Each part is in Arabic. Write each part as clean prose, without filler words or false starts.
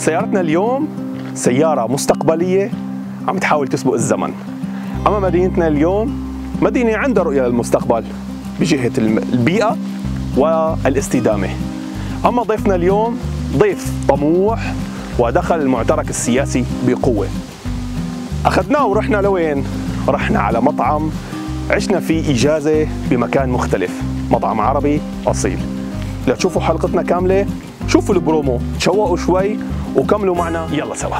سيارتنا اليوم سيارة مستقبلية عم تحاول تسبق الزمن. أما مدينتنا اليوم مدينة عندها رؤية للمستقبل بجهة البيئة والاستدامة. أما ضيفنا اليوم ضيف طموح ودخل المعترك السياسي بقوة. أخذناه ورحنا لوين؟ رحنا على مطعم عشنا فيه إجازة بمكان مختلف، مطعم عربي أصيل. لتشوفوا حلقتنا كاملة شوفوا البرومو، تشوقوا شوي وكملوا معنا، يلا سوا.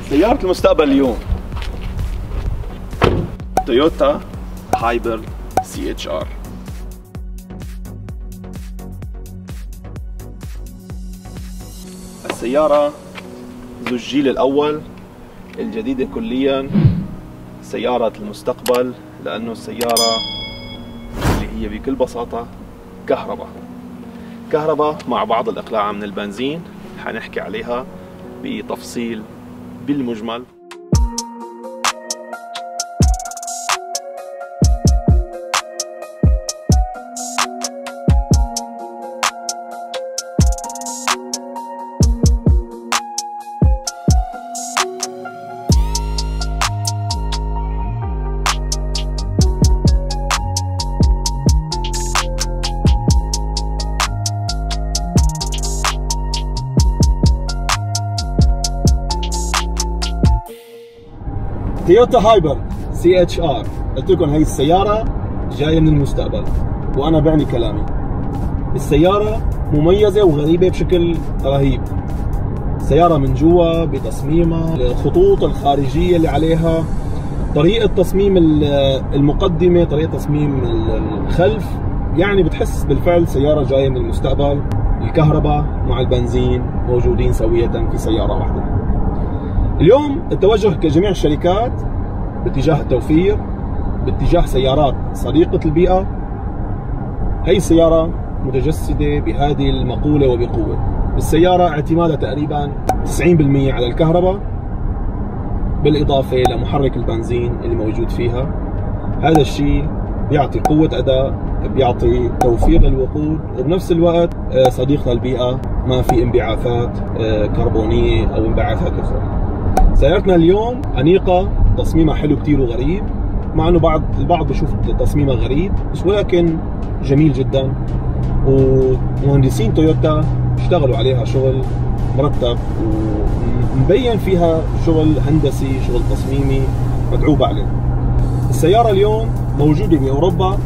سيارة المستقبل اليوم تويوتا هايبرد CHR. السيارة ذو الجيل الأول الجديدة كليا، سيارة المستقبل، لأنه السيارة اللي هي بكل بساطة كهرباء مع بعض الإقلاع من البنزين. حنحكي عليها بتفصيل بالمجمل. تويوتا هايبرد CHR، قلت لكم هي السيارة جاية من المستقبل، وأنا بعني كلامي. السيارة مميزة وغريبة بشكل رهيب. سيارة من جوا بتصميمها، الخطوط الخارجية اللي عليها، طريقة تصميم المقدمة، طريقة تصميم الخلف، يعني بتحس بالفعل سيارة جاية من المستقبل. الكهرباء مع البنزين موجودين سوية في سيارة واحدة. اليوم التوجه كجميع الشركات باتجاه التوفير، باتجاه سيارات صديقة البيئة. هي السيارة متجسدة بهذه المقولة وبقوة. السيارة اعتمادها تقريبا 90% على الكهرباء، بالإضافة لمحرك البنزين اللي موجود فيها. هذا الشيء بيعطي قوة أداء، بيعطي توفير للوقود، وبنفس الوقت صديق للبيئة، ما في انبعاثات كربونية أو انبعاثات أخرى. سيارتنا اليوم أنيقة، تصميمها حلو كتير وغريب، مع انه البعض بيشوف تصميمها غريب، بس ولكن جميل جدا. ومهندسين تويوتا اشتغلوا عليها شغل مرتب، ومبين فيها شغل هندسي، شغل تصميمي متعوب عليه. السيارة اليوم موجودة بأوروبا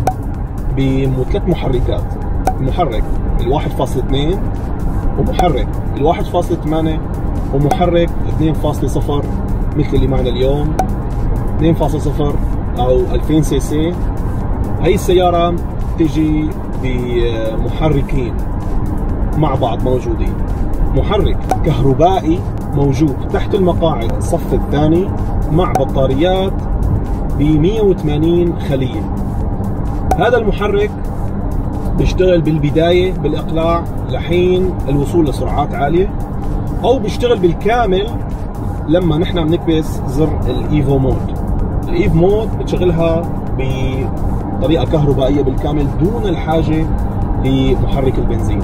بثلاث محركات، محرك 1.2 ومحرك 1.8 ومحرك 2.0 مثل اللي معنا اليوم 2.0 أو 2000 سي سي. هي السيارة تجي بمحركين مع بعض موجودين. محرك كهربائي موجود تحت المقاعد الصف الثاني مع بطاريات ب 180 خلية. هذا المحرك بيشتغل بالبداية بالإقلاع لحين الوصول لسرعات عالية، أو بيشتغل بالكامل لما نحن بنكبس زر الإيفو مود. الإيفو مود بتشغلها بطريقة كهربائية بالكامل دون الحاجة لمحرك البنزين.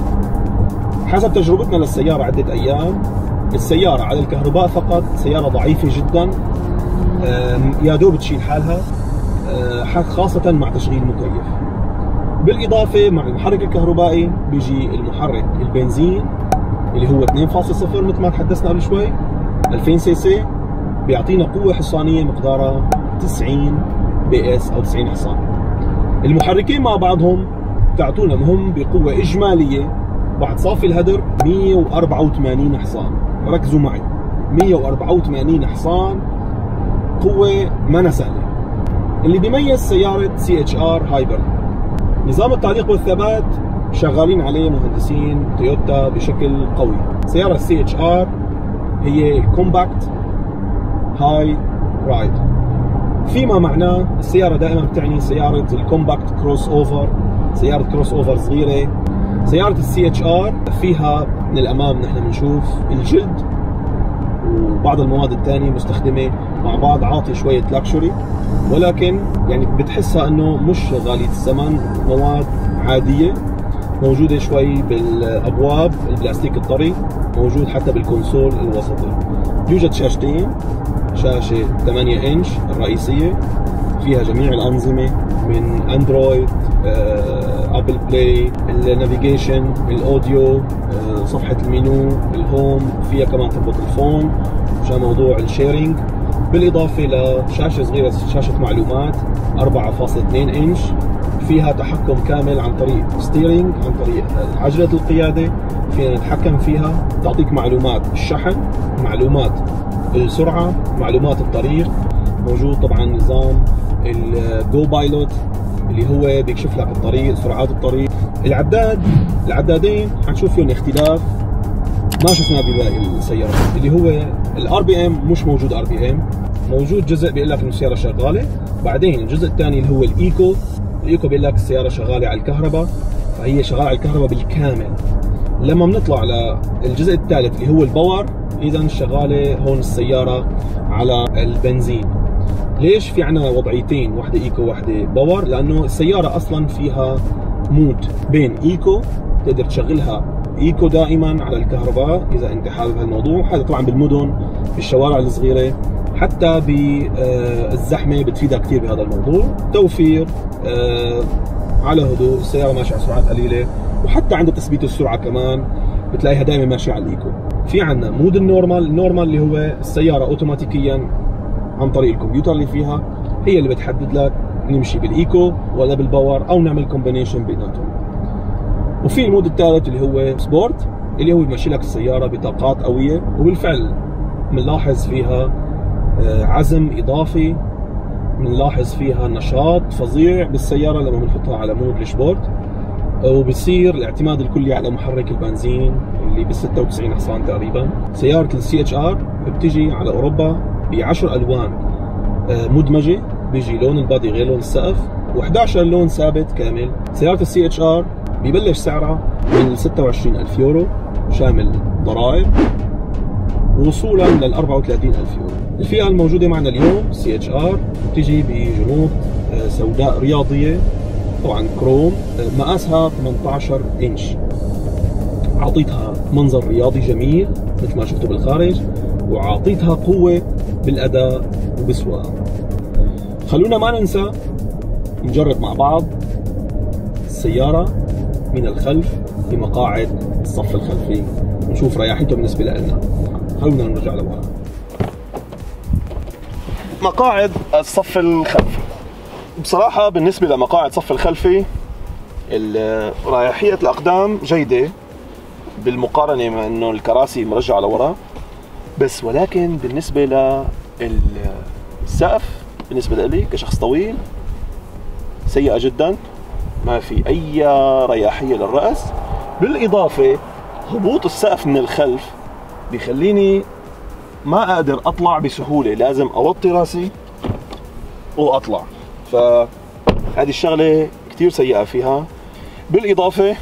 حسب تجربتنا للسيارة عدة أيام، السيارة على الكهرباء فقط سيارة ضعيفة جدا، يا دوب تشيل حالها، خاصة مع تشغيل مكيف. بالإضافة مع المحرك الكهربائي بيجي المحرك البنزين اللي هو 2.0 مثل ما تحدثنا قبل شوي، 2000 سي سي، بيعطينا قوة حصانية مقدارها 90 PS أو 90 حصان. المحركين مع بعضهم تعطونا مهم بقوة إجمالية بعد صافي الهدر 184 حصان. ركزوا معي، 184 حصان، قوة ما سهلة. اللي بيميز سيارة CHR هايبرد نظام التعليق والثبات، شغالين عليه مهندسين تويوتا بشكل قوي. سيارة CHR هي الكومباكت هاي رايد، فيما معناه السيارة دائما بتعني سيارة الكومباكت كروس اوفر، سيارة كروس اوفر صغيرة. سيارة CHR فيها من الأمام نحن بنشوف الجلد وبعض المواد الثانية مستخدمة مع بعض، عاطي شوية لاكشوري، ولكن يعني بتحسها انه مش غالية الثمن، مواد عادية موجودة شوي بالابواب البلاستيك الطري، موجود حتى بالكونسول الوسطي. يوجد شاشتين، شاشة 8 انش الرئيسية فيها جميع الأنظمة من اندرويد، ابل بلاي، النافيجيشن، الاوديو، صفحة المنيو، الهوم، فيها كمان تربط الفون مشان موضوع الشيرينج، بالاضافة لشاشة صغيرة، شاشة معلومات 4.2 انش، فيها تحكم كامل عن طريق ستيرينج، عن طريق عجلة القيادة، فينا نتحكم فيها، تعطيك معلومات الشحن، معلومات السرعة، معلومات الطريق. موجود طبعا نظام الجو بايلوت اللي هو بيكشف لك الطريق، سرعات الطريق. العدادين حنشوف فيهم اختلاف ما شفناه بباقي السيارات، اللي هو الRPM مش موجود RPM، موجود جزء بيقول لك انه السيارة شغالة، بعدين الجزء الثاني اللي هو الايكو بيقول لك السيارة شغالة على الكهرباء، فهي شغالة على الكهرباء بالكامل. لما بنطلع للجزء الثالث اللي هو الباور، اذا شغالة هون السيارة على البنزين. ليش في عنا وضعيتين، واحدة ايكو واحدة باور؟ لانه السيارة اصلا فيها مود بين ايكو، تقدر تشغلها ايكو دائما على الكهرباء اذا انت حابب هالموضوع. هذا طبعا بالمدن، بالشوارع الصغيرة، حتى بالزحمة بتفيدها كثير بهذا الموضوع. توفير على هدوء، السيارة ماشية على سرعات قليلة، وحتى عند تثبيت السرعة كمان بتلاقيها دائما ماشية على الايكو. في عنا مود النورمال اللي هو السيارة اوتوماتيكيا عن طريق الكمبيوتر اللي فيها هي اللي بتحدد لك نمشي بالايكو ولا بالباور او نعمل كومبينيشن بيناتهم. وفي المود الثالث اللي هو سبورت، اللي هو بيمشي لك السيارة بطاقات قوية، وبالفعل بنلاحظ فيها عزم اضافي، بنلاحظ فيها نشاط فظيع بالسيارة لما بنحطها على مود السبورت، وبصير الاعتماد الكلي على محرك البنزين اللي ب 96 حصان تقريبا. سيارة CHR بتجي على اوروبا ب10 الوان مدمجة، بيجي لون البادي غير لون السقف، و11 لون ثابت كامل. سيارة CHR ببلش سعرها من 26,000 يورو شامل ضرائب، وصولا لل 34,000 يورو. الفئة الموجودة معنا اليوم CHR بتجي بجنوط سوداء رياضية، طبعا كروم، مقاسها 18 انش، عطيتها منظر رياضي جميل مثل ما شفتوا بالخارج، وعطيتها قوة بالأداء وبالسواقة. خلونا ما ننسى نجرب مع بعض السيارة من الخلف بمقاعد الصف الخلفي، نشوف رياحته بالنسبة لنا. خلونا نرجع لورا. مقاعد الصف الخلفي، بصراحة بالنسبة لمقاعد الصف الخلفي رياحية الأقدام جيدة بالمقارنة مع إنه الكراسي مرجعة لورا، بس ولكن بالنسبة للسقف بالنسبة لي كشخص طويل سيئة جدا، ما في أي رياحية للرأس. بالإضافة هبوط السقف من الخلف بيخليني ما أقدر أطلع بسهولة، لازم أوطي راسي وأطلع، فهذه الشغلة كتير سيئة فيها. بالإضافة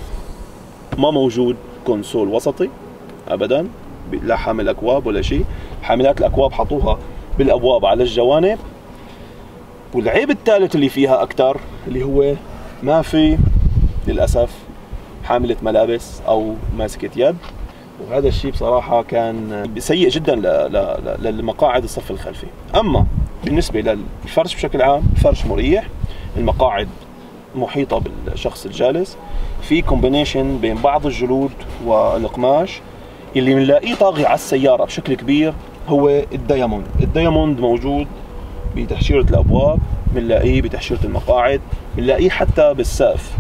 ما موجود كونسول وسطي أبدا، لا حامل أكواب ولا شيء، حاملات الأكواب حطوها بالأبواب على الجوانب. والعيب الثالث اللي فيها أكتر اللي هو ما في للأسف حاملة ملابس أو ماسكة يد، وهذا الشيء بصراحة كان سيء جدا للمقاعد الصف الخلفي. أما بالنسبة للفرش بشكل عام، فرش مريح، المقاعد محيطة بالشخص الجالس، في كومبينيشن بين بعض الجلود والقماش. اللي بنلاقيه طاغي على السيارة بشكل كبير هو الدياموند. الدياموند موجود بتحشيرة الأبواب، بنلاقيه بتحشيرة المقاعد، بنلاقيه حتى بالسقف.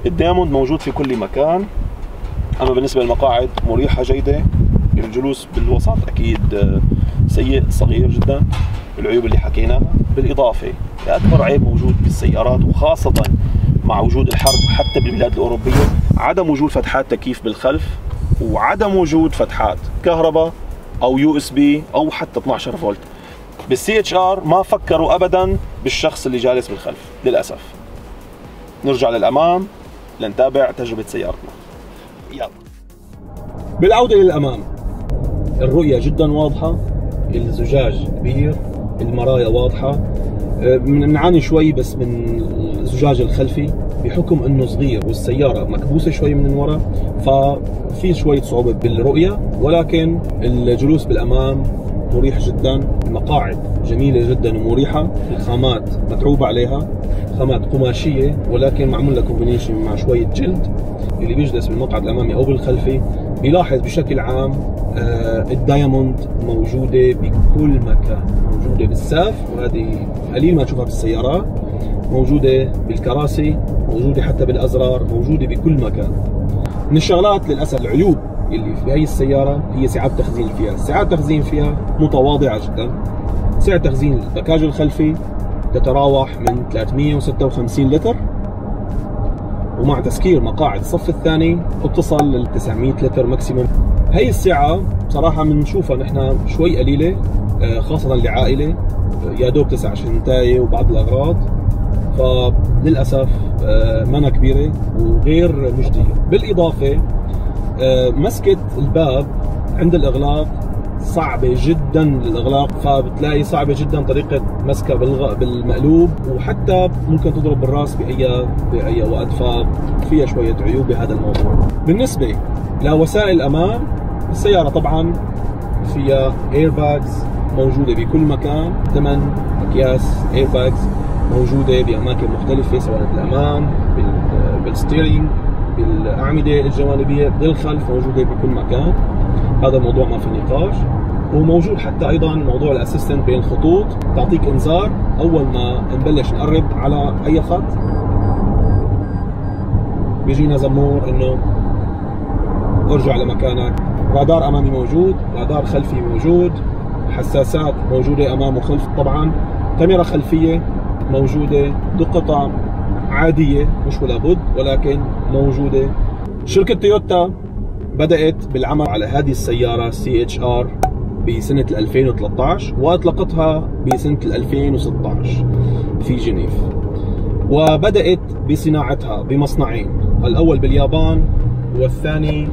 الدياموند موجود في كل مكان. أما بالنسبة للمقاعد مريحة جيدة الجلوس بالوسط أكيد سيء صغير جدا، العيوب اللي حكيناها. بالإضافة لأكبر عيب موجود بالسيارات وخاصة مع وجود الحرب حتى بالبلاد الأوروبية، عدم وجود فتحات تكييف بالخلف، وعدم وجود فتحات كهرباء أو USB أو حتى 12 فولت. بالسي اتش ار ما فكروا أبدا بالشخص اللي جالس بالخلف للأسف. نرجع للأمام لنتابع تجربة سيارتنا. يلا. بالعودة للأمام، الرؤية جدا واضحة، الزجاج كبير، المرايا واضحة. بنعاني شوي بس من الزجاج الخلفي بحكم انه صغير والسيارة مكبوسة شوي من ورا، ففي شوية صعوبة بالرؤية، ولكن الجلوس بالأمام مريح جدا. المقاعد جميلة جدا ومريحة، الخامات متعوب عليها، خامات قماشية ولكن معمول لها كومبينيشن مع شوية جلد. اللي بيجلس بالمقعد الأمامي أو بالخلفي بيلاحظ بشكل عام الدايموند موجودة بكل مكان، موجودة بالسقف وهذه قليل ما تشوفها بالسيارات، موجودة بالكراسي، موجودة حتى بالأزرار، موجودة بكل مكان. من الشغلات للأسف العيوب اللي في هي السيارة هي سعة التخزين فيها. سعة التخزين فيها متواضعة جدا. سعة تخزين الباكاج الخلفي تتراوح من 356 لتر، ومع تسكير مقاعد الصف الثاني بتصل لل 900 لتر ماكسيموم. هي السعة بصراحة بنشوفها نحن شوي قليلة، خاصة لعائلة يا دوب 9 شنطاية وبعض الأغراض، فللأسف منا كبيرة وغير مجدية. بالإضافة مسكة الباب عند الإغلاق صعبة جدا للإغلاق، فبتلاقي صعبة جدا طريقة مسكها بالمقلوب، وحتى ممكن تضرب بالراس بأي وقت، ففيها شوية عيوب بهذا الموضوع. بالنسبة لوسائل الأمان، السيارة طبعا فيها ايرباجز موجودة بكل مكان، 8 أكياس ايرباجز موجودة بأماكن مختلفة، سواء بالأمام، بالستيرينج، بالأعمدة الجوانبية، بالخلف، موجودة بكل مكان. هذا الموضوع ما في نقاش. وموجود حتى أيضا موضوع الأسيستنت بين الخطوط، تعطيك إنذار أول ما نبلش نقرب على أي خط، بيجينا زمور إنه ارجع لمكانك. رادار أمامي موجود، رادار خلفي موجود، حساسات موجودة أمام وخلف طبعا، كاميرا خلفية موجودة، دقة عادية مش ولا بد ولكن موجودة. شركة تويوتا بدأت بالعمل على هذه السيارة CHR بسنة 2013 وأطلقتها بسنة 2016 في جنيف، وبدأت بصناعتها بمصنعين، الأول باليابان والثاني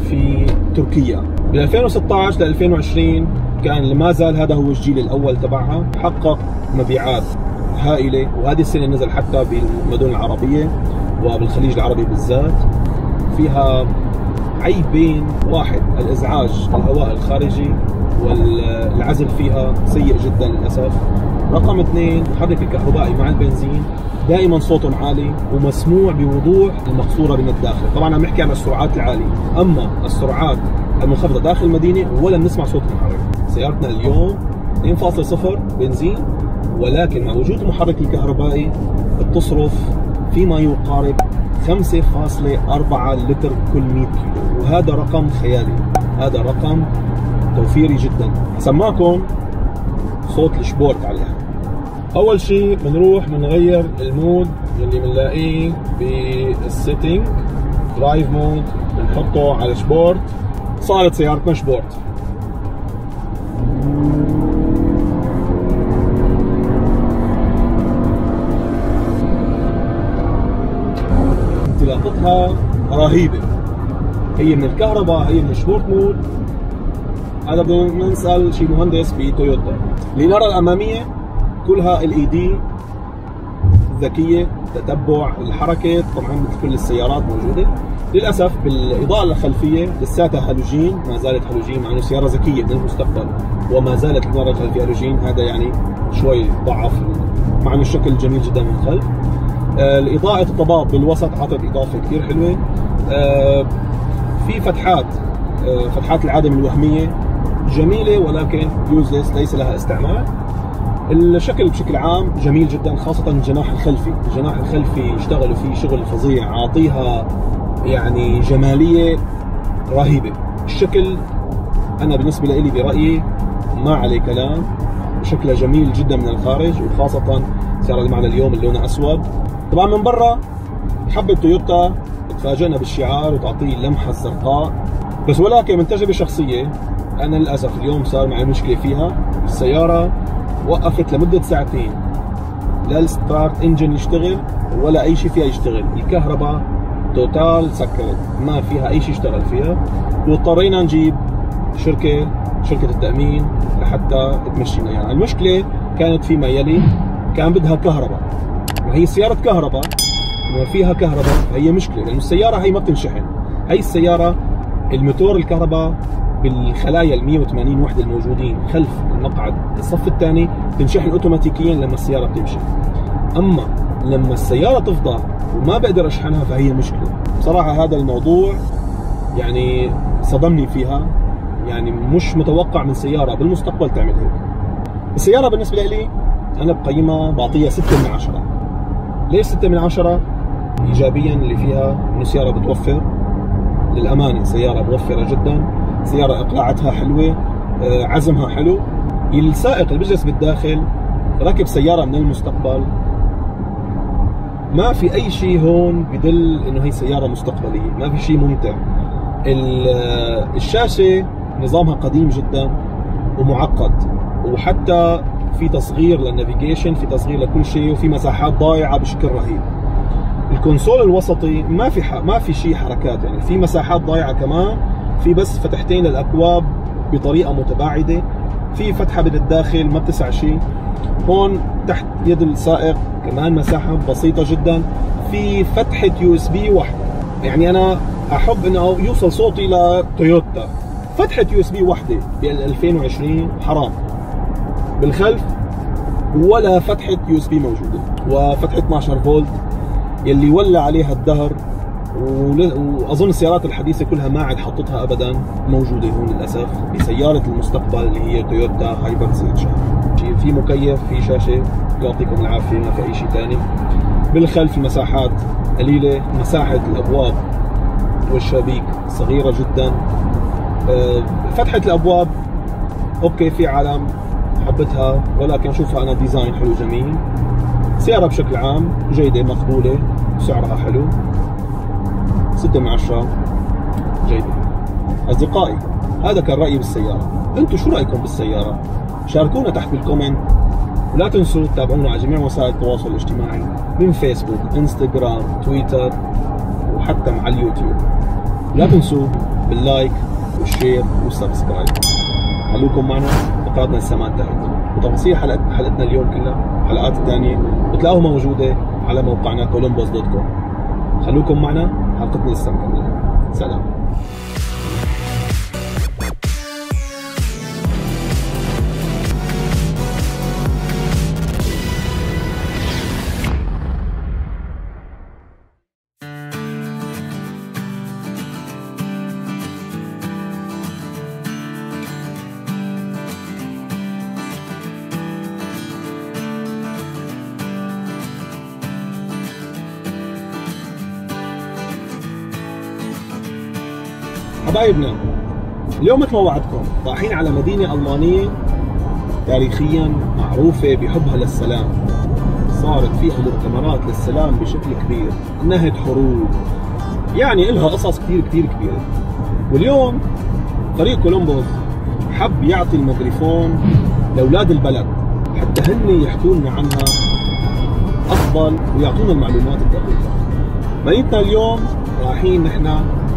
في تركيا. من 2016 ل 2020 كان ما زال هذا هو الجيل الأول تبعها، حقق مبيعات هائلة، وهذه السنة نزل حتى بالمدن العربية وبالخليج العربي بالذات. فيها عيبين، واحد الإزعاج الهواء الخارجي والعزل فيها سيء جدا للأسف. رقم اثنين المحرك الكهربائي مع البنزين دائما صوتهم عالي ومسموع بوضوح المقصورة من الداخل. طبعا عم نحكي عن السرعات العالية، أما السرعات المنخفضة داخل المدينة ولا بنسمع صوت المحرك. سيارتنا اليوم 2.0 بنزين، ولكن مع وجود المحرك الكهربائي بتصرف فيما يقارب 5.4 لتر كل 100 كيلو، وهذا رقم خيالي، هذا رقم توفيري جدا. سماكم صوت الشبورت عليها. اول شيء بنروح بنغير المود اللي بنلاقيه بالسيتنج، درايف مود، بنحطه على سبورت، صارت سيارتنا سبورت. انطلاقتها رهيبة، هي من الكهرباء، هي من السبورت مود. هذا بدنا نسأل شي مهندس بتويوتا. الإنارة الأمامية كلها LED ذكية، تتبع الحركة طبعا مثل كل السيارات موجودة. للأسف بالإضاءة الخلفية لساتها هالوجين، ما زالت هالوجين مع إنه سيارة ذكية من المستقبل وما زالت الإنارة الخلفية هالوجين، هذا يعني شوي ضعف مع إنه الشكل جميل جدا من الخلف. الإضاءة الضباب بالوسط عطت إضافة كثير حلوة. في فتحات العدم الوهمية جميلة ولكن يوزلس، ليس لها استعمال. الشكل بشكل عام جميل جدا، خاصة الجناح الخلفي. الجناح الخلفي اشتغلوا فيه شغل فظيع، عاطيها يعني جمالية رهيبة. الشكل انا بالنسبه لي برأيي ما عليه كلام، شكلها جميل جدا من الخارج، وخاصه السياره اللي معنا اليوم اللي لونها اسود. طبعا من برا حبت تويوتا تفاجئنا بالشعار وتعطيه اللمحه الزرقاء، بس ولكن من تجربه شخصيه انا للاسف اليوم صار معي مشكله فيها. السياره وقفت لمده ساعتين، لا الستارت انجن يشتغل ولا اي شيء فيها يشتغل، الكهرباء توتال سكرت، ما فيها اي شيء اشتغل فيها، واضطرينا نجيب شركه التامين لحتى تمشينا. يعني المشكله كانت فيما يلي، كان بدها كهرباء، وهي سياره كهرباء وما فيها كهرباء، هي مشكله، لانه السياره هي ما بتنشحن. هي السياره الموتور الكهرباء بالخلايا ال 180 وحده الموجودين خلف المقعد الصف الثاني تنشحن اوتوماتيكيا لما السياره بتمشي. اما لما السياره تفضى وما بقدر اشحنها فهي مشكله. بصراحه هذا الموضوع يعني صدمني فيها، يعني مش متوقع من سياره بالمستقبل تعمل هيك. السياره بالنسبه لي انا بقيمها بعطيها 6 من 10. ليش 6 من 10؟ ايجابيا اللي فيها انه السياره بتوفر، للامانه سياره موفره جدا، سياره اقلاعتها حلوه، عزمها حلو. السائق اللي بيجلس بالداخل راكب سياره من المستقبل، ما في اي شيء هون بدل انه هي سياره مستقبليه، ما في شيء ممتع. الشاشه نظامها قديم جدا ومعقد، وحتى في تصغير للنافيجيشن، في تصغير لكل شيء، وفي مساحات ضايعه بشكل رهيب. الكونسول الوسطي ما في شيء حركات، يعني في مساحات ضايعه كمان، في بس فتحتين للاكواب بطريقه متباعده، في فتحه بالداخل ما بتسع شيء. هون تحت يد السائق كمان مساحه بسيطه جدا، في فتحه USB واحده. يعني انا احب انه يوصل صوتي لتويوتا، فتحه USB واحده بال 2020 حرام. بالخلف ولا فتحه USB موجوده، وفتحه 12 فولت يلي يولع عليها الدهر، واظن السيارات الحديثه كلها ما عاد حطتها ابدا موجوده هون للاسف بسياره المستقبل اللي هي تويوتا هايبر CHR. في مكيف، في شاشه، يعطيكم العافيه، ما في اي شيء ثاني. بالخلف المساحات قليله، مساحه الابواب والشبابيك صغيره جدا. فتحه الابواب اوكي في عالم حبتها، ولكن شوفها انا ديزاين حلو جميل. سياره بشكل عام جيده مقبوله، سعرها حلو، 6 من 10 جيده. اصدقائي هذا كان رايي بالسياره، انتم شو رايكم بالسياره؟ شاركونا تحت بالكومنت، ولا تنسوا تتابعونا على جميع وسائل التواصل الاجتماعي من فيسبوك، انستغرام، تويتر، وحتى مع اليوتيوب. لا تنسوا باللايك والشير والسبسكرايب. خلوكم معنا، فقراتنا لسه ما انتهت، وتفاصيل حلقتنا اليوم كلها حلقات الثانيه بتلاقوها موجوده على موقعنا columbus.com. خلوكم معنا، حلقتنا لسه مكمله. سلام. حبايبنا اليوم مثل ما وعدتكم رايحين على مدينة ألمانية تاريخيا معروفة بحبها للسلام، صارت فيها مؤتمرات للسلام بشكل كبير، نهت حروب، يعني إلها قصص كتير كبيرة. واليوم فريق كولومبوس حب يعطي الميكروفون لأولاد البلد حتى هن يحكوا لنا عنها أفضل ويعطونا المعلومات الدقيقة. مدينتنا اليوم رايحين نحن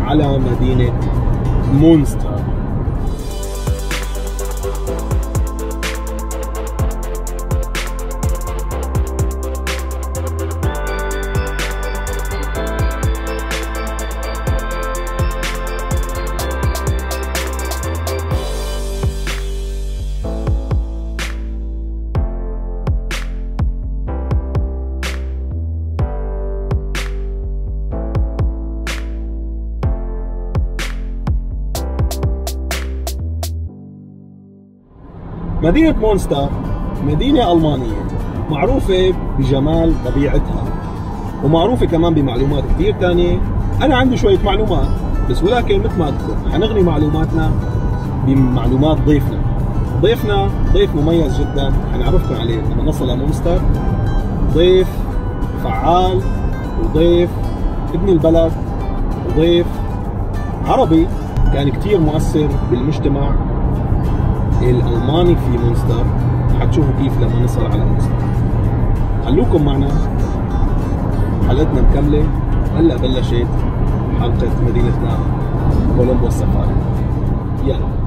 على مدينة مونستر. مدينة مونستر مدينة ألمانية معروفة بجمال طبيعتها، ومعروفة كمان بمعلومات كثير تانية. أنا عندي شوية معلومات بس، ولكن مثل ما قلت لكم حنغني معلوماتنا بمعلومات ضيفنا ضيف مميز جدا، حنعرفكم عليه لما نصل لمونستر. ضيف فعال، وضيف ابن البلد، وضيف عربي كان كتير مؤثر بالمجتمع الألماني في مونستر. حتشوفوا كيف لما نصل على مونستر. خلوكم معنا، حلقتنا مكملة. هلا بلشت حلقة مدينتنا كولومبو السفاري. يلا.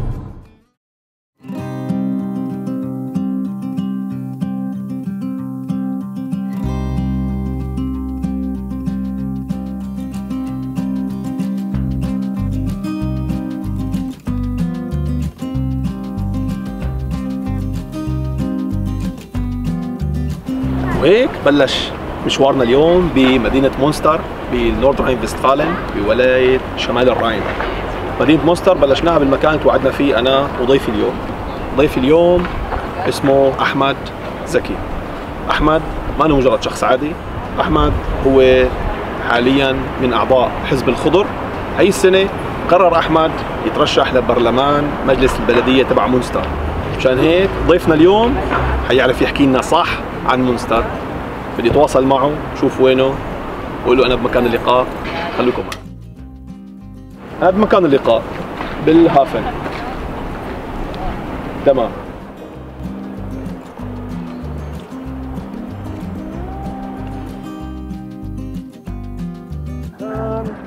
وهيك بلش مشوارنا اليوم بمدينة مونستر بنوردرهاين فيستفالن بولاية شمال الراين. مدينة مونستر بلشناها بالمكان اللي توعدنا فيه أنا وضيفي اليوم. ضيفي اليوم اسمه أحمد زكي. أحمد ما هو مجرد شخص عادي، أحمد هو حاليا من أعضاء حزب الخضر. هاي السنة قرر أحمد يترشح لبرلمان مجلس البلدية تبع مونستر. مشان هيك ضيفنا اليوم حيعرف يحكي لنا صح عن مونستر. بدي اتواصل معه، شوف وينه، وقول له انا بمكان اللقاء. خليكم معي. انا بمكان اللقاء بالهافن. تمام.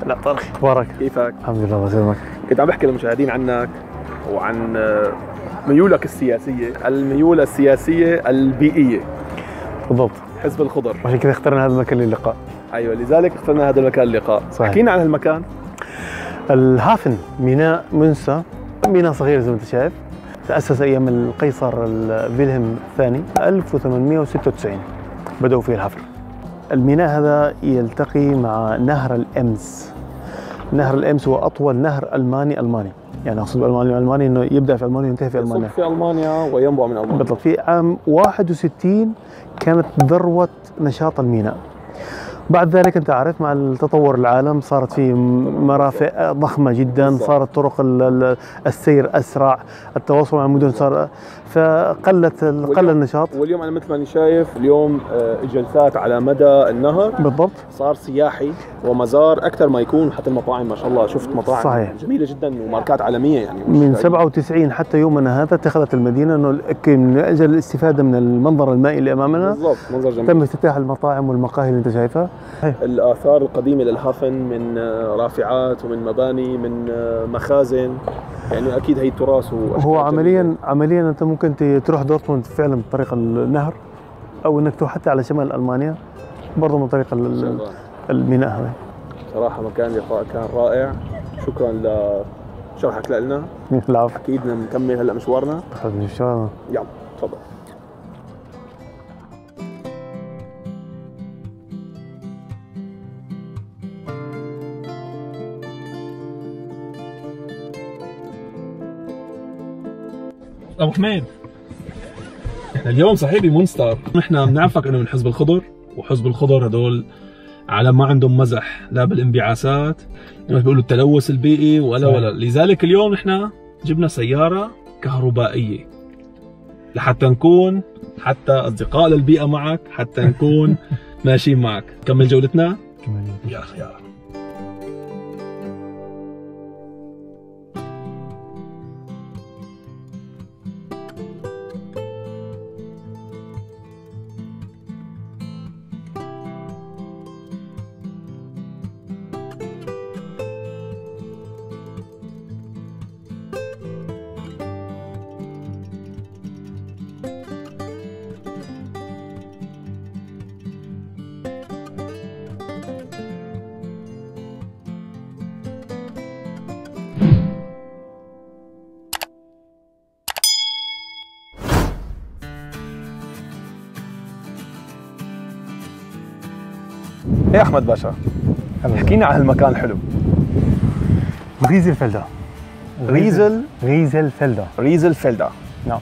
لا طارق، اخبارك؟ كيفك؟ الحمد لله. الله يسلمك. كنت عم بحكي للمشاهدين عنك وعن ميولك السياسية، الميول السياسية البيئية. بالضبط. حزب الخضر. عشان كذا اخترنا هذا المكان للقاء. ايوه، لذلك اخترنا هذا المكان للقاء. صحيح. حكينا عن هالمكان. الهافن ميناء منسى، ميناء صغير زي ما انت شايف. تأسس ايام القيصر فيلهم الثاني 1896 بدأوا فيه الحفر. الميناء هذا يلتقي مع نهر الامز. نهر الامز هو اطول نهر الماني، يعني اقصد بالماني انه يبدا في المانيا وينتهي في المانيا. في المانيا وينبع من المانيا. بالضبط. في عام 61 كانت ذروه نشاط الميناء. بعد ذلك انت عارف مع التطور العالم صارت في مرافق ضخمه جدا، صارت طرق السير اسرع، التواصل مع المدن صار، قل النشاط. واليوم انا مثل ما انا شايف اليوم جلسات على مدى النهر. بالضبط. صار سياحي ومزار اكثر ما يكون. حتى المطاعم ما شاء الله، شفت مطاعم صحيح جميله جدا وماركات عالميه يعني. من 97 حتى يومنا هذا اتخذت المدينه انه من اجل الاستفاده من المنظر المائي اللي امامنا. بالضبط، منظر جميل. تم افتتاح المطاعم والمقاهي اللي انت شايفها. الآثار القديمة للهافن من رافعات ومن مباني من مخازن، يعني أكيد هي التراث. هو عمليا أنت ممكن تروح دورتموند فعلا من طريق النهر، أو إنك تروح حتى على شمال ألمانيا برضه من طريق الميناء هذا. صراحة مكان لقاء كان رائع. شكرا لشرحك لنا. العفو. أكيد نكمل هلا مشوارنا. يلا تفضل. ابو حميد، احنا اليوم صحيح بمونستر. احنا بنعرفك انه من حزب الخضر، وحزب الخضر هدول عالم ما عندهم مزح لا بالانبعاثات، بيقولوا التلوث البيئي ولا. لذلك اليوم احنا جبنا سيارة كهربائية لحتى نكون حتى اصدقاء للبيئة معك، حتى نكون ماشيين معك. كمل جولتنا. يا خيار. يا احمد باشا، احكينا عن هالمكان الحلو. ريزلفيلدا. ريزلفيلدا. نعم.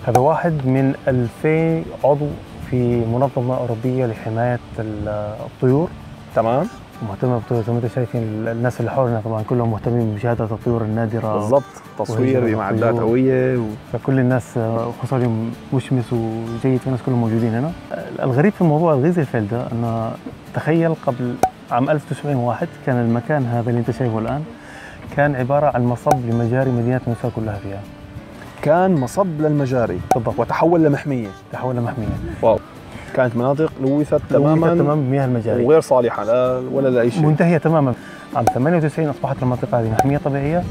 هذا واحد من 2000 عضو في منظمة أوروبية لحماية الطيور. تمام. ومهتمه بالطيور زي ما انتم شايفين. الناس اللي حولنا طبعا كلهم مهتمين بمشاهده الطيور النادره بالضبط، تصوير بمعدات قويه فكل الناس خصوصا اليوم مشمس وجيد، والناس كلهم موجودين هنا. الغريب في موضوع الغيزلفيلد ده انه تخيل قبل عام 1901 كان المكان هذا اللي انت شايفه الان كان عباره عن مصب لمجاري مدينه موسى كلها فيها. كان مصب للمجاري بالضبط، وتحول لمحميه. تحول لمحميه. واو، كانت مناطق لوثت تماما بمياه المجاري وغير صالحه لا ولا لاي شيء، منتهيه تماما. عام 98 اصبحت المنطقه هذه محميه طبيعيه.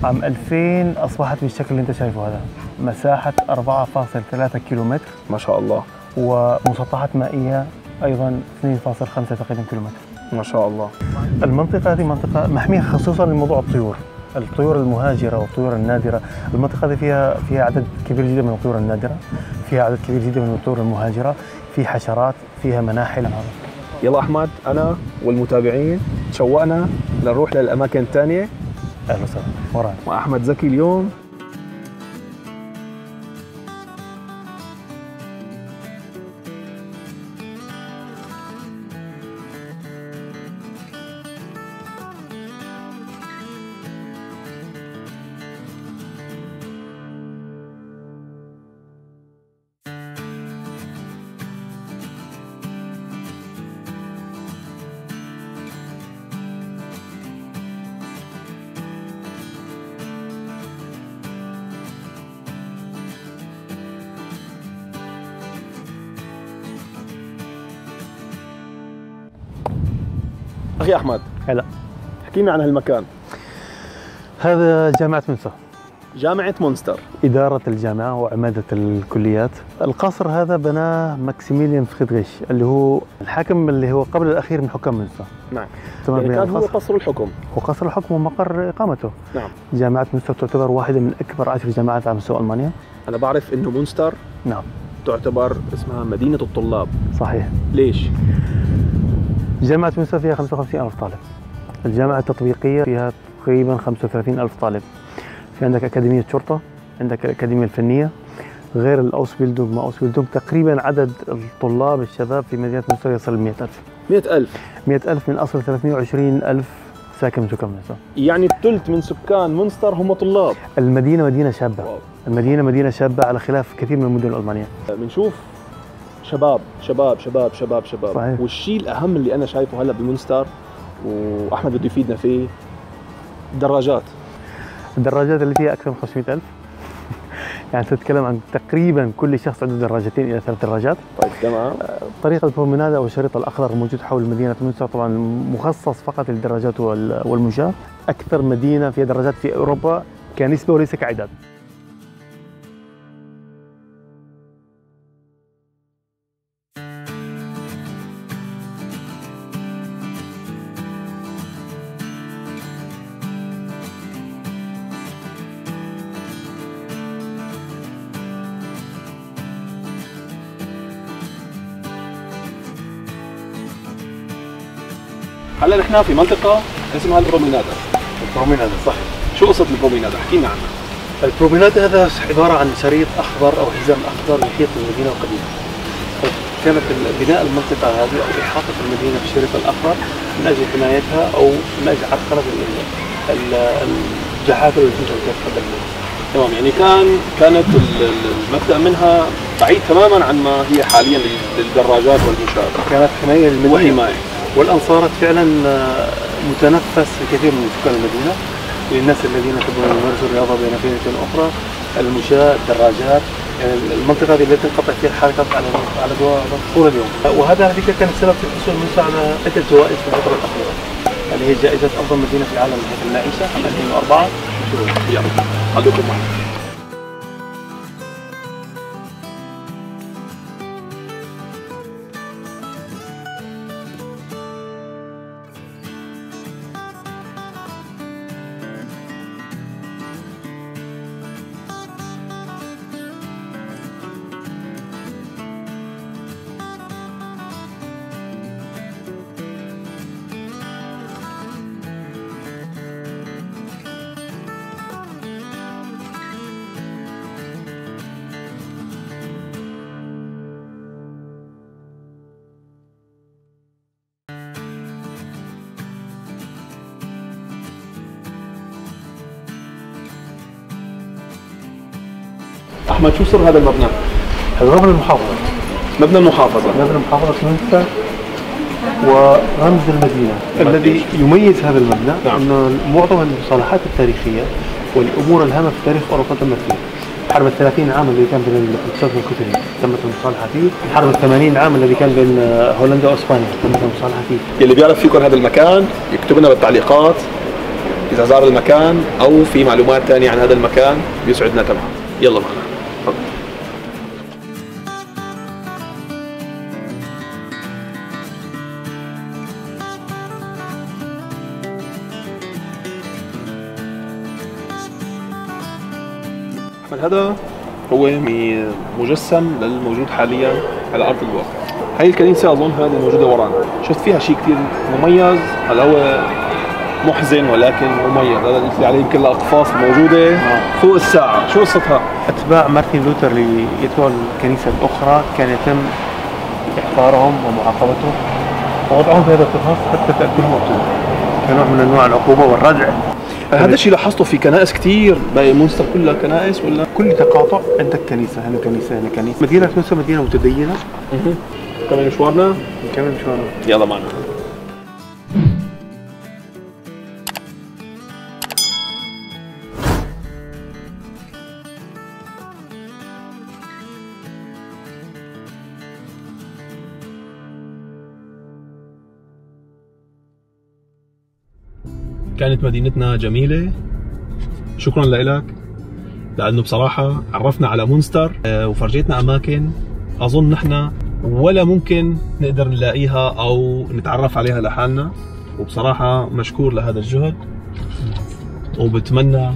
عام 2000 اصبحت بالشكل اللي انت شايفه هذا، مساحه 4.3 كيلومتر ما شاء الله، ومسطحات مائيه ايضا 2.5 تقريبا كيلومتر. ما شاء الله. المنطقه هذه منطقه محميه خصوصا لموضوع الطيور المهاجره والطيور النادره. المنطقه هذه فيها عدد كبير جدا من الطيور النادره، فيها عدد كبير جدا من الطيور المهاجره، في حشرات، فيها مناحل. يلا احمد، انا والمتابعين تشوقنا لنروح للاماكن الثانيه. اهلا وسهلا ورانا مع احمد زكي اليوم. اخي احمد، هلا احكينا عن هالمكان. هذا جامعة منسا، جامعة مونستر. إدارة الجامعة وعمادة الكليات. القصر هذا بناه ماكسيميليان فريدريش اللي هو الحاكم اللي هو قبل الأخير من حكام منسا. نعم. تمام. يعني كان هو قصر الحكم. وقصر الحكم ومقر إقامته. نعم. جامعة منسا تعتبر واحدة من أكبر 10 جامعات على مستوى ألمانيا. أنا بعرف إنه مونستر نعم تعتبر اسمها مدينة الطلاب. صحيح. ليش؟ جامعة منسا فيها 55,000 طالب. الجامعة التطبيقية فيها تقريبا 35,000 طالب. في عندك أكاديمية شرطة، عندك الأكاديمية الفنية، غير الأوسبيلدونغ ما أوسبيلدونغ. تقريبا عدد الطلاب الشباب في مدينة منسا يصل ل 100,000. 100,000. 100,000 من أصل 320,000 ساكن سكان منسا. يعني الثلث من سكان مونستر هم طلاب. المدينة مدينة شابة. واو. المدينة مدينة شابة على خلاف كثير من المدن الألمانية. بنشوف شباب شباب شباب شباب شباب. صحيح. والشيء الأهم اللي أنا شايفه هلا بمونستر وأحمد بده يفيدنا فيه، الدراجات. الدراجات اللي فيها أكثر من 500,000. يعني تتكلم عن تقريبا كل شخص عنده دراجتين إلى 3 دراجات. طيب تمام. طريق البروميناد أو الشريط الأخضر الموجود حول مدينة منسا طبعا مخصص فقط للدراجات والمشاة. أكثر مدينة فيها دراجات في أوروبا كنسبة وليس كعداد. هلا نحن في منطقة اسمها البرومينادا. البروميناد صحيح. شو قصة البرومينادا؟ احكي لنا عنها. البروميناد هذا عبارة عن شريط أخضر أو حزام أخضر يحيط المدينة القديمة. كانت بناء المنطقة هذه أو إحاطة المدينة بالشريط الأخضر من أجل حمايتها أو من أجل عرقلة الجحافل اللي كانت قبل. تمام. يعني كانت المبدأ منها بعيد تماما عن ما هي حاليا للدراجات والمشاة. كانت حماية للمدينة وحماية. والآن صارت فعلا متنفس لكثير من سكان المدينة، للناس الذين يحبون يمارسوا الرياضة بين فئة أخرى، المشاة، الدراجات. يعني المنطقة هذه لا تنقطع فيها الحركة على طول اليوم. وهذا على فكرة كان السبب في الحصول منسا على عدة جوائز في الفترة الأخيرة. اللي هي جائزة أفضل مدينة في العالم من حيث المعيشة عام 2004. يلا خليكم معي. احمد شو سر هذا المبنى؟ هذا مبنى المحافظة. مبنى المحافظة. مبنى محافظة منسا ورمز المدينة. الذي يميز هذا المبنى أنه معظم المصالحات التاريخية والأمور الهامة في تاريخ أوروبا تمت فيه. حرب ال30 عام الذي كان بين الفرنسيين والكوتري تمت المصالحة فيه. حرب ال80 عام الذي كان بين هولندا واسبانيا تمت المصالحة فيه. اللي بيعرف فيكم هذا المكان يكتب لنا بالتعليقات إذا زار المكان أو في معلومات ثانية عن هذا المكان بيسعدنا تمام. يلا معنا. أحمد هذا هو مجسم للموجود حاليا على أرض الواقع. هاي الكنيسة أظن هذه موجودة ورانا، شفت فيها شيء كثير مميز. هلا هو محزن ولكن مميز. هذا اللي عليه يمكن الأقفاص موجودة فوق الساعة. شو قصتها؟ أتباع مارتن لوثر ليتبعوا الكنيسة الأخرى كان يتم إحضارهم ومعاقبتهم ووضعهم في هذا القفص حتى تأكلهم مقتول كنوع من أنواع العقوبة والردع. هذا الشيء لاحظته في كنائس كثير. باقي مونستر كلها كنائس ولا؟ كل تقاطع عندك كنيسة، هنا كنيسة هنا كنيسة. مدينة مونستر مدينة متدينة. نكمل مشوارنا؟ نكمل مشوارنا. يلا معنا. كانت مدينتنا جميلة. شكرا لك لأنه بصراحة عرفنا على مونستر وفرجيتنا أماكن أظن نحن ولا ممكن نقدر نلاقيها أو نتعرف عليها لحالنا. وبصراحة مشكور لهذا الجهد وبتمنى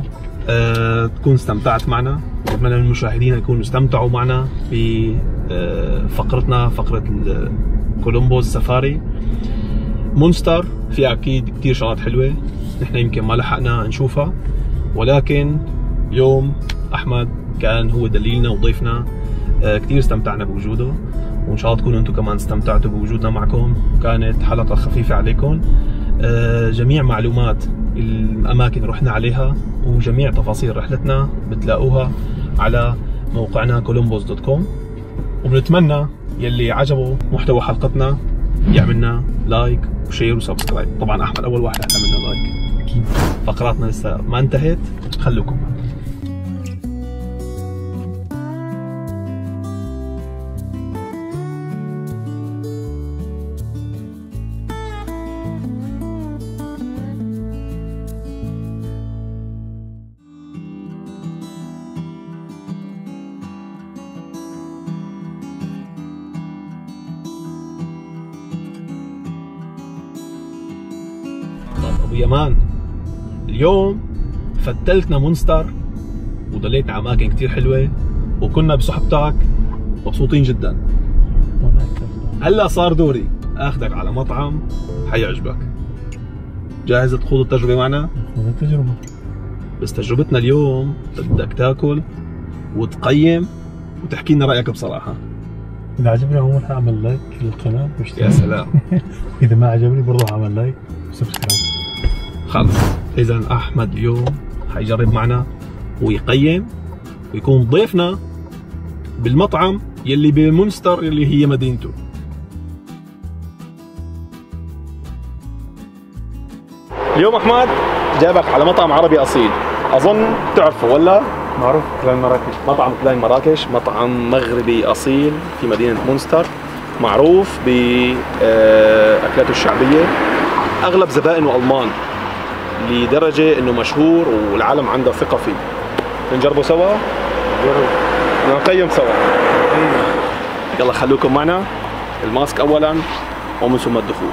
تكون استمتعت معنا. وبتمنى المشاهدين يكونوا استمتعوا معنا في فقرتنا، فقرة كولومبوس سفاري. مونستر فيها أكيد كتير شغلات حلوة نحن يمكن ما لحقنا نشوفها، ولكن اليوم أحمد كان هو دليلنا وضيفنا. كتير استمتعنا بوجوده وإن شاء الله تكونوا أنتم كمان استمتعتوا بوجودنا معكم. كانت حلقة خفيفة عليكم. جميع معلومات الأماكن اللي رحنا عليها وجميع تفاصيل رحلتنا بتلاقوها على موقعنا columbus.com. وبنتمنى يلي عجبه محتوى حلقتنا يعملنا لايك وشير وسبسكرايب. طبعا أحمد أول واحد عملنا لايك. فقراتنا لسه ما انتهت، خلوكم معنا. أبو يمان، اليوم فتلتنا مونستر وضليتنا على أماكن كتير حلوة وكنا بصحبتك مبسوطين جدا. هلا صار دوري اخذك على مطعم حيعجبك. جاهز تخوض التجربة معنا؟ خذ التجربة. بس تجربتنا اليوم بدك تاكل وتقيم وتحكي لنا رأيك بصراحة. إذا عجبني عموما هعمل لايك للقناة واشتراك. يا سلام. وإذا ما عجبني برضه هعمل لايك وسبسكرايب. خلص، إذا أحمد اليوم حيجرب معنا ويقيم ويكون ضيفنا بالمطعم يلي بمونستر اللي هي مدينته. اليوم أحمد جابك على مطعم عربي أصيل، أظن تعرفه ولا؟ معروف، كلاين مراكش. مطعم كلاين مراكش، مطعم مغربي أصيل في مدينة مونستر، معروف بأكلاته الشعبية. أغلب زبائنه ألمان لدرجة إنه مشهور والعالم عنده ثقة فيه. نجربه سوا؟ نقيم سوا. يلا خلوكم معنا. الماسك أولا ومن ثم الدخول.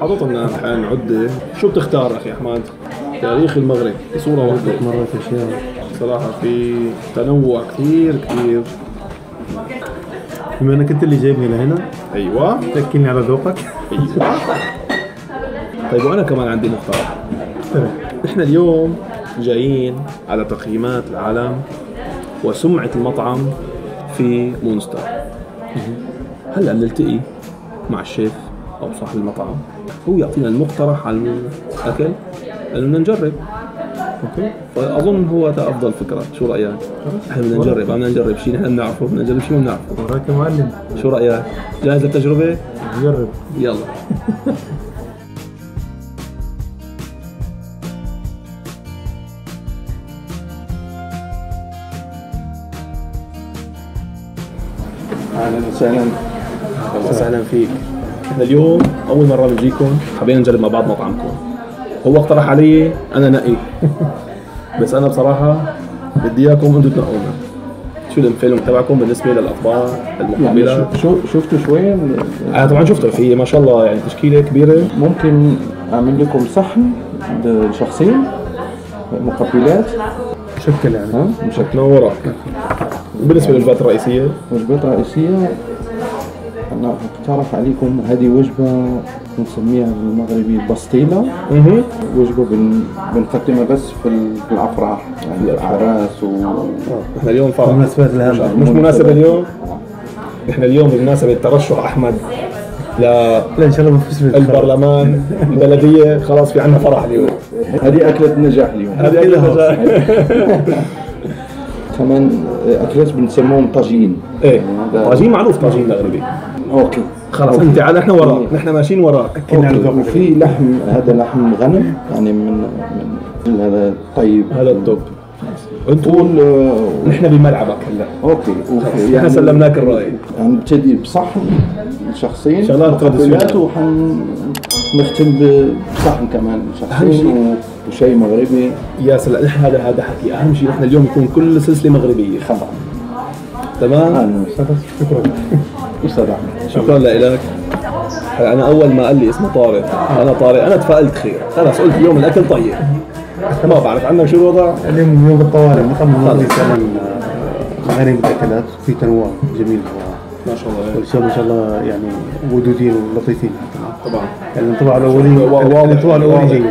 حاطط لنا الحين عده. شو بتختار اخي احمد؟ تاريخ المغرب بصوره واحده. مرات اشياء صراحه في تنوع كثير كثير. بما انك انت اللي جايبني لهنا ايوه تاكلني على ذوقك. ايوه. طيب وانا كمان عندي مقترح. احنا اليوم جايين على تقييمات العالم وسمعة المطعم في مونستر. هلا بنلتقي مع الشيف او صاحب المطعم، هو يعطينا المقترح على الاكل لانه بدنا نجرب. اوكي، فاظن هو هذا افضل فكره. شو رايك؟ احنا بدنا نجرب شيء نحن بنعرفه، بدنا نجرب شيء ما بنعرفه. وراك معلم. شو رايك؟ جاهز للتجربه؟ جرب. يلا. اهلا وسهلا. اهلا وسهلا فيك. احنا اليوم اول مره بنجيكم، حابين نجرب مع بعض مطعمكم. هو اقترح علي انا نقي بس انا بصراحه بدي اياكم انتم تنقونا. شو الفيلم تبعكم بالنسبه للاطباق المقابله؟ يعني شفتوا شويه انا طبعا شفته، في ما شاء الله يعني تشكيله كبيره. ممكن اعمل لكم صحن لشخصين مقبلات شكل يعني. مشكل. تنورك. بالنسبه للوجبات الرئيسيه، وجبات رئيسيه انا اقترح عليكم هذه وجبه بنسميها بالمغربي البسطيله. وجبه بنقدمها بس في الافراح، يعني الاعراس احنا اليوم فرح مناسبات الهامة. مش مناسبه اليوم. احنا اليوم بمناسبه ترشح احمد لا ان شاء الله ما فيش البرلمان البلديه. خلاص في عندنا فرح اليوم. هذه اكله نجاح اليوم. هذه أكلة نجاح. كمان اكلات بنسموهم طاجين. ايه طاجين معروف، طاجين مغربي. اوكي خلاص انت على احنا وراك، نحن ماشيين وراك. وفي لحم، هذا لحم غنم يعني من هذا طيب، هذا التوب. انتم نحن بملعبك هلا. اوكي احنا سلمناك الراي. نبتدي بصحن شخصين شغلات تراديشنال، وحنختم بصحن كمان شخصين وشيء مغربي. يا سلام، نحن هذا حكي اهم شيء. نحن اليوم يكون كل سلسله مغربيه. طبعا. تمام. شكرا استاذ احمد. شكرا لك. انا اول ما قال لي اسمه طارق، انا تفائلت خير. خلاص قلت اليوم الاكل طيب. ما بعرف عنك شو الوضع. اليوم يوم الطوارئ، مطعم المغربي فعلا غني بالاكلات وفي تنوع جميل. ما شاء الله. والشباب ما شاء الله يعني ودودين ولطيفين. طبعا يعني الانطباع الاولي جيد.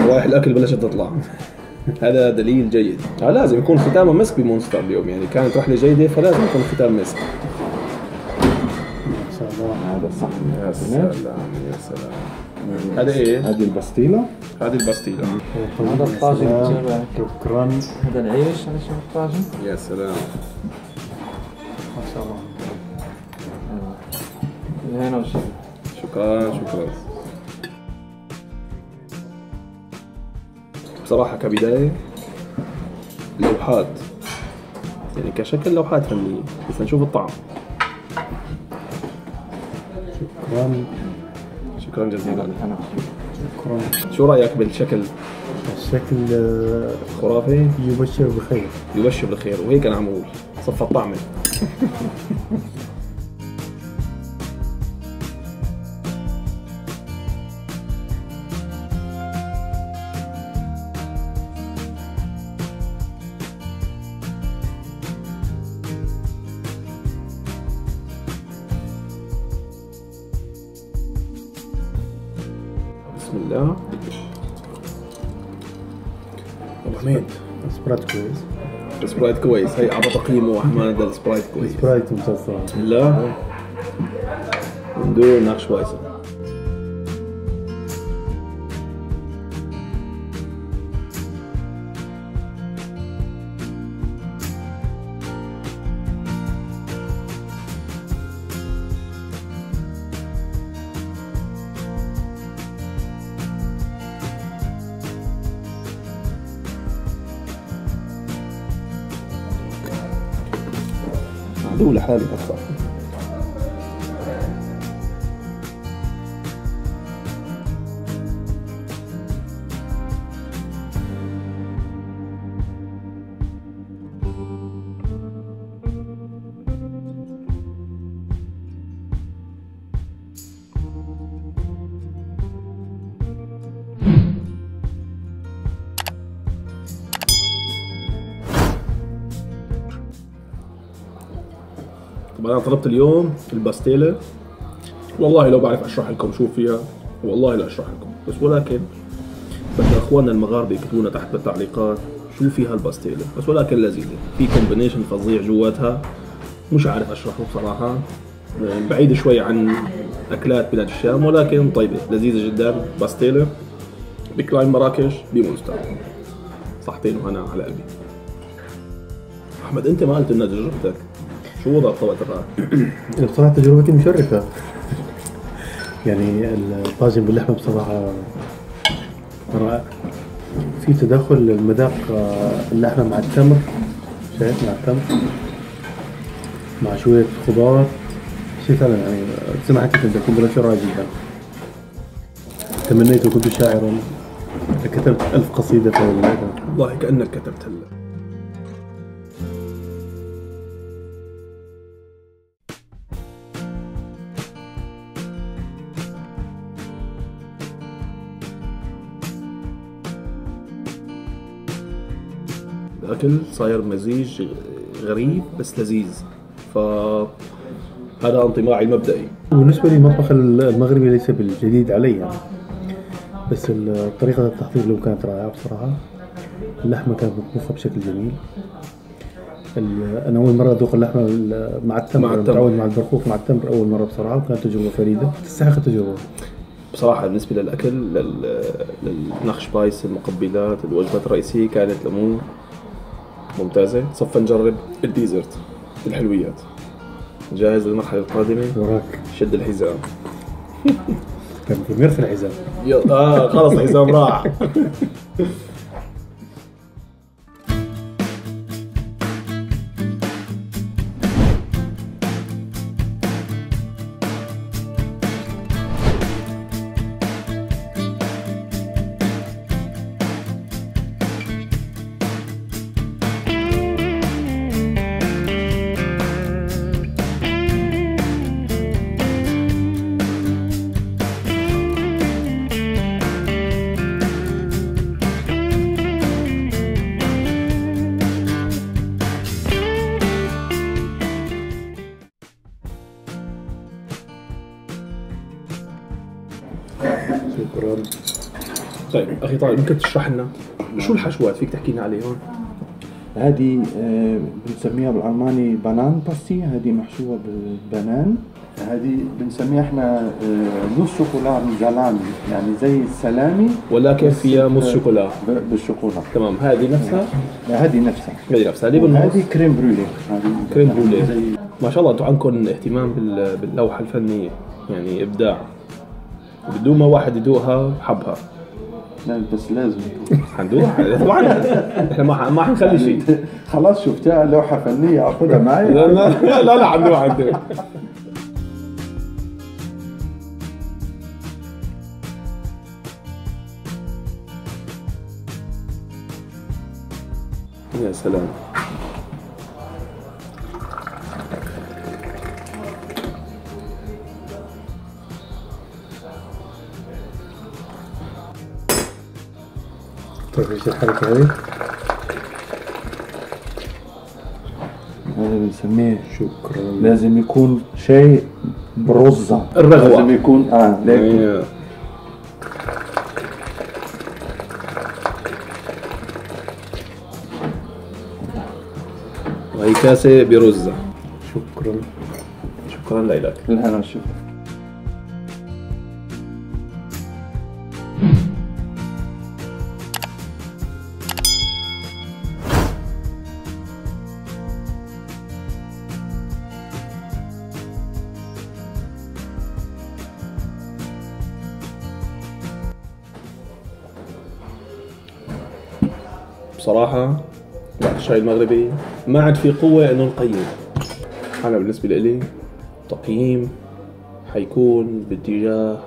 روائح الاكل بلشت تطلع. هذا دليل جيد. لازم يكون ختامه مسك بمونستر اليوم، يعني كانت رحله جيده فلازم يكون ختام مسك. ما شاء الله. هذا الصحن. يا سلام يا سلام. هذا ايه؟ هذه البسطيله. هذه البسطيله. هذا الطاجن. شكرا. هذا العيش. هذا شو الطاجن. يا سلام ما شاء الله. هنا والشفا. شكرا. بصراحة كبداية لوحات، يعني كشكل لوحات فنية، بس نشوف الطعم. شكرا جزيلا. شكرا. شو رايك بالشكل؟ الشكل خرافي، يبشر بخير. يبشر بالخير، وهيك انا عم اقول صفى الطعمه. بسم الله. ابو حميد سبرايت كويس. السبرايت كويس. هي اعطى تقييمه احمد السبرايت كويس. سبرايت ممتاز صراحه. بسم الله. ندور ناخ شويسه. دولة حالي أكثر. طبعا انا طلبت اليوم الباستيلا. والله لو بعرف اشرح لكم شو فيها، والله لا اشرح لكم، بس ولكن بدنا اخواننا المغاربه يكتبوا لنا تحت بالتعليقات شو فيها الباستيلا، بس ولكن لذيذه، في كومبينيشن فظيع جواتها، مش عارف اشرحه بصراحه، بعيد شوي عن اكلات بلاد الشام، ولكن طيبه لذيذه جدا. باستيلا بكلاين مراكش بمونستر. صحتين وهنا على قلبي. احمد انت ما قلت لنا تجربتك، شو وضع الطبق تبعك؟ بصراحه تجربتي مشرفه. يعني الطاجن باللحمه بصراحه رائع. في تداخل المذاق، اللحمه مع التمر، شايف، مع التمر مع شويه خضار، شيء فعلا يعني سمعت انت كومبينيشن رائع جدا. تمنيت وكنت شاعرا كتبت 1000 قصيده في والله كانك كتبت هلا. الأكل صاير مزيج غريب بس لذيذ، فهذا انطباعي المبدئي. بالنسبة لي المطبخ المغربي ليس بالجديد علي يعني، بس طريقة التحضير له كانت رائعة بصراحة. اللحمة كانت مطبوخة بشكل جميل. أنا أول مرة أذوق اللحمة مع التمر، متعود مع البرقوق مع التمر أول مرة بصراحة، وكانت تجربة فريدة تستحق التجربة. بصراحة بالنسبة للأكل، للنخ سبايس، المقبلات، الوجبات الرئيسية كانت الأمور ممتازة. صفى نجرب الديزرت، الحلويات. جاهز للمرحلة القادمة؟ وراك شد الحزام. كان في مرف الحزام. خلص الحزام راح. شكرا. طيب اخي طارق، ممكن تشرح لنا شو الحشوات؟ فيك تحكي لنا عليهم؟ هذه بنسميها بالألماني بانان باستي، هذه محشوة بالبنان. هذه بنسميها احنا موس شوكولا زلامي، يعني زي السلامي ولكن فيها موس شوكولا بالشوكولا. تمام. هذه نفسها؟ هذه نفسها. هذه بالنص. هذه كريم برولي. كريم برولي. ما شاء الله انتم عندكم اهتمام باللوحة الفنية، يعني ابداع. بدون ما واحد يدوقها حبها. لا بس لازم حندوق طبعا. احنا ما حنخلي شيء. خلاص شفتها لوحة فنية اخذها معي. لا حندوق. يا سلام. طيب ايش الحركة هذه؟ هذا بنسميه شكرا. لازم يكون شيء برزة، الرغوة لازم يكون ليك. وهي كاسة برزة. شكرا لك. الهنا والشفا. بصراحة بعد الشاي المغربي ما عاد في قوة انه نقيم. انا بالنسبة لي تقييم حيكون باتجاه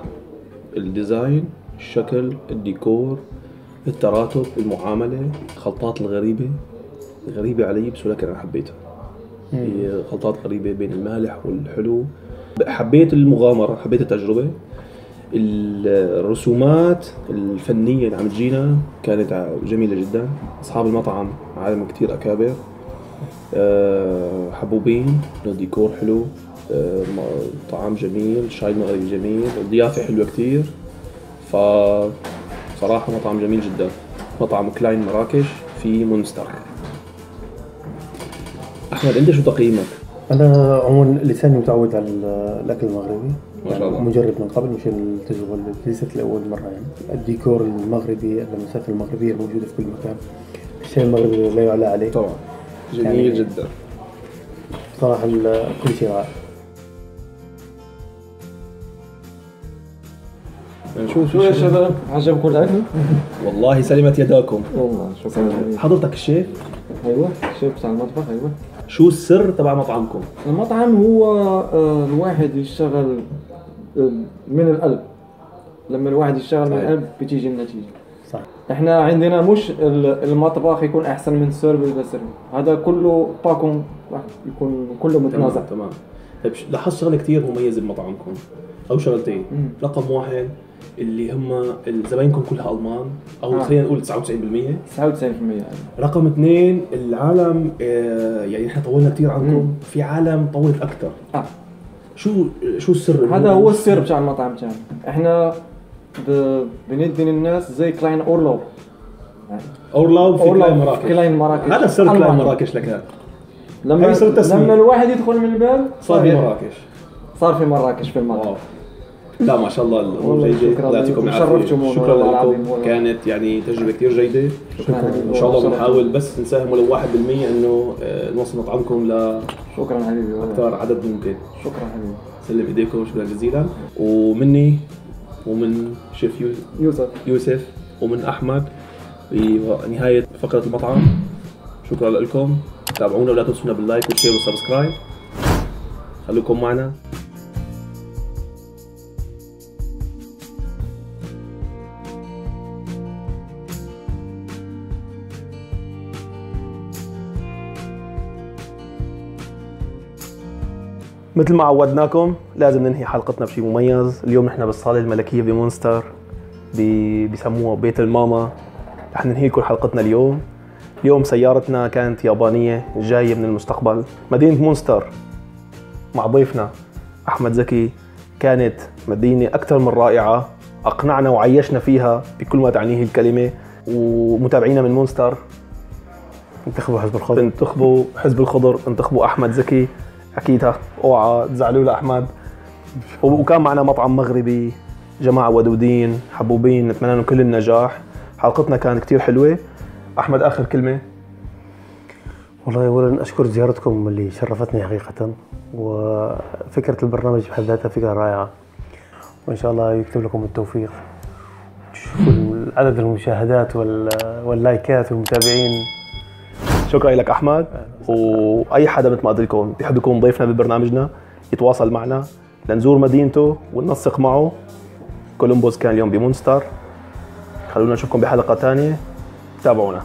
الديزاين، الشكل، الديكور، التراتب، المعاملة، الخلطات الغريبة علي، بس ولكن انا حبيتها. هي خلطات غريبة بين المالح والحلو. حبيت المغامرة، حبيت التجربة. الرسومات الفنية اللي عم تجينا كانت جميلة جدا. أصحاب المطعم عالم كتير أكابر، حبوبين، الديكور حلو، طعام جميل، شاي مغربي جميل، الضيافة حلوة كتير. فصراحة مطعم جميل جدا. مطعم كلاين مراكش في مونستر. أحمد أنت شو تقييمك؟ أنا عموما لساني متعود على الأكل المغربي، ما شاء الله. مجرب من قبل، مش التجربة اللي ليست لأول مرة يعني. الديكور المغربي، اللمسات المغربية الموجودة في كل مكان، الشيء المغربي لا يعلى عليه طبعا جميل يعني جدا صراحة. كل شيء رائع. شوف شو يا شباب، عجبكم الاكل؟ والله سلمت يداكم. والله شكرا. حضرتك الشيف، ايوه الشيف بتاع المطبخ. ايوه شو السر تبع مطعمكم؟ المطعم هو الواحد يشتغل من القلب. لما الواحد يشتغل من القلب بتيجي النتيجة. صح. احنا عندنا مش المطبخ يكون احسن من سيرفيس بس، هذا كله طاقم يكون كله متنازع. تمام. طيب لاحظت شغله كثير مميزه بمطعمكم او شغلتين. رقم واحد اللي هم زباينكم كلها المان، او خلينا نقول 99%. 99%. رقم اثنين العالم، يعني احنا طولنا كثير عنكم، في عالم طولت اكثر. شو السر؟ هذا هو السر بتاع المطعم تاعنا. احنا بندي للناس زي كلاين اورلو في كلاين مراكش. كلاين مراكش هذا سر كلاين مراكش لك. لما الواحد يدخل من الباب صار في مراكش. صار في مراكش في المطعم. لا ما شاء الله الامور جيده. الله يعطيكم العافيه. شكرا لكم، كانت يعني تجربه كثير جيده. ان شاء الله بنحاول بس نساهم ولو 1% انه نوصل مطعمكم شكرا حبيبي اكثر عدد ممكن. شكرا حبيبي. سلم ايديكم، شكرا جزيلا. ومني ومن شيف يوسف ومن احمد بنهايه فقره المطعم. شكرا لكم، تابعونا ولا تنسونا باللايك والشير والسبسكرايب. خليكم معنا. مثل ما عودناكم لازم ننهي حلقتنا بشيء مميز. اليوم نحن بالصالة الملكية بمونستر، بيسموها بيت الماما. رح ننهي لكم حلقتنا اليوم سيارتنا كانت يابانية جاية من المستقبل. مدينة مونستر مع ضيفنا أحمد زكي كانت مدينة أكثر من رائعة، أقنعنا وعيشنا فيها بكل ما تعنيه الكلمة. ومتابعينا من مونستر، انتخبوا حزب الخضر، انتخبوا أحمد زكي اكيد. اوعى تزعلوا لاحمد. وكان معنا مطعم مغربي، جماعه ودودين حبوبين، نتمنى لهم كل النجاح. حلقتنا كانت كثير حلوه. احمد اخر كلمه. والله اولا اشكر زيارتكم اللي شرفتني حقيقه، وفكره البرنامج بحد ذاتها فكره رائعه، وان شاء الله يكتب لكم التوفيق. تشوفوا عدد المشاهدات واللايكات والمتابعين. شكرا لك احمد. واي حدا مثل ما قلت لكم بيحب يكون ضيفنا ببرنامجنا يتواصل معنا لنزور مدينته وننسق معه. كولومبوس كان اليوم بمونستر. خلونا نشوفكم بحلقه ثانيه، تابعونا.